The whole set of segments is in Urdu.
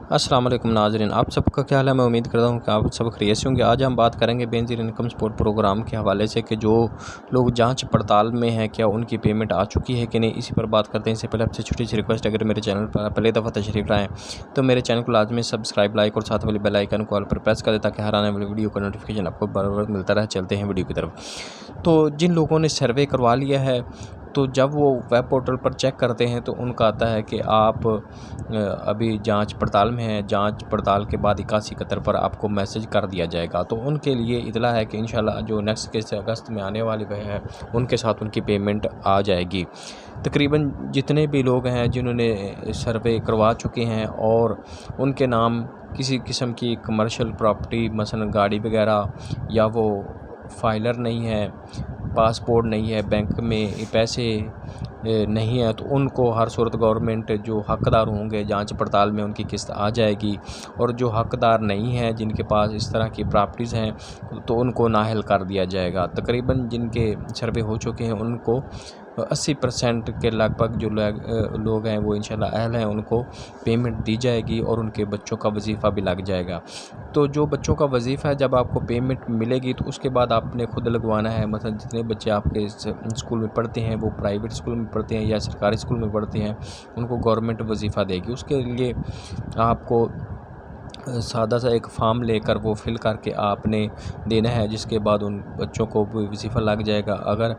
السلام علیکم ناظرین، آپ سب کا کیا حال ہے؟ میں امید کرتا ہوں کہ آپ سب خیریت سے ہوں گے۔ آج ہم بات کریں گے بے نظیر انکم سپورٹ پروگرام کے حوالے سے کہ جو لوگ جانچ پڑتال میں ہیں کیا ان کی پیمنٹ آ چکی ہے کہ نہیں، اسی پر بات کرتے ہیں۔ اس سے پہلے آپ سے چھوٹی سی ریکویسٹ، اگر میرے چینل پر پہلے دفعہ تشریف لائیں تو میرے چینل کو لازمی سبسکرائب، لائک اور ساتھ والی بیل آئیکن کو آل پر پریس کر دیں تاکہ ہر آنے والی ویڈیو کا نوٹیفیکیشن آپ کو برابر ملتا رہے۔ چلتے ہیں ویڈیو کی طرف۔ تو جن لوگوں نے سروے کروا لیا ہے تو جب وہ ویب پورٹل پر چیک کرتے ہیں تو ان کا آتا ہے کہ آپ ابھی جانچ پڑتال میں ہیں، جانچ پڑتال کے بعد 8171 پر آپ کو میسج کر دیا جائے گا۔ تو ان کے لیے اطلاع ہے کہ انشاءاللہ جو نیکسٹ کے سے اگست میں آنے والی وہ ہے ان کے ساتھ ان کی پیمنٹ آ جائے گی۔ تقریباً جتنے بھی لوگ ہیں جنہوں نے سروے کروا چکے ہیں اور ان کے نام کسی قسم کی کمرشل پراپرٹی مثلا گاڑی وغیرہ یا وہ فائلر نہیں ہے، پاسپورٹ نہیں ہے، بینک میں پیسے نہیں ہے، تو ان کو ہر صورت گورنمنٹ جو حقدار ہوں گے جانچ پڑتال میں ان کی قسط آ جائے گی، اور جو حقدار نہیں ہیں جن کے پاس اس طرح کی پراپرٹیز ہیں تو ان کو نااہل کر دیا جائے گا۔ تقریباً جن کے سروے ہو چکے ہیں ان کو 80% کے لگ بھگ جو لوگ ہیں وہ انشاءاللہ اہل ہیں، ان کو پیمنٹ دی جائے گی اور ان کے بچوں کا وظیفہ بھی لگ جائے گا۔ تو جو بچوں کا وظیفہ ہے جب آپ کو پیمنٹ ملے گی تو اس کے بعد آپ نے خود لگوانا ہے۔ مثلا جتنے بچے آپ کے اسکول میں پڑھتے ہیں وہ پرائیویٹ اسکول میں پڑھتے ہیں یا سرکاری اسکول میں پڑھتے ہیں، ان کو گورنمنٹ وظیفہ دے گی۔ اس کے لیے آپ کو سادہ سا ایک فارم لے کر وہ فل کر کے آپ نے دینا ہے، جس کے بعد ان بچوں کو وظیفہ لگ جائے گا۔ اگر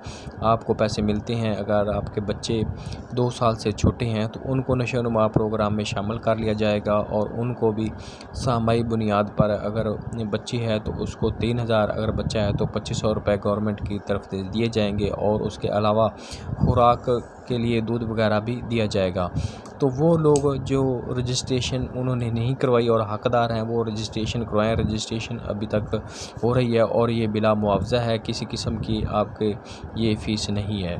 آپ کو پیسے ملتے ہیں، اگر آپ کے بچے 2 سال سے چھوٹے ہیں تو ان کو نشو و نما پروگرام میں شامل کر لیا جائے گا، اور ان کو بھی سہمائی بنیاد پر اگر بچی ہے تو اس کو 3000، اگر بچہ ہے تو 2500 روپے گورنمنٹ کی طرف سے دیے جائیں گے، اور اس کے علاوہ خوراک کے لیے دودھ وغیرہ بھی دیا جائے گا۔ تو وہ لوگ جو رجسٹریشن انہوں نے نہیں کروائی اور حقدار ہیں وہ رجسٹریشن کروائیں۔ رجسٹریشن ابھی تک ہو رہی ہے اور یہ بلا معاوضہ ہے، کسی قسم کی آپ کے یہ فیس نہیں ہے۔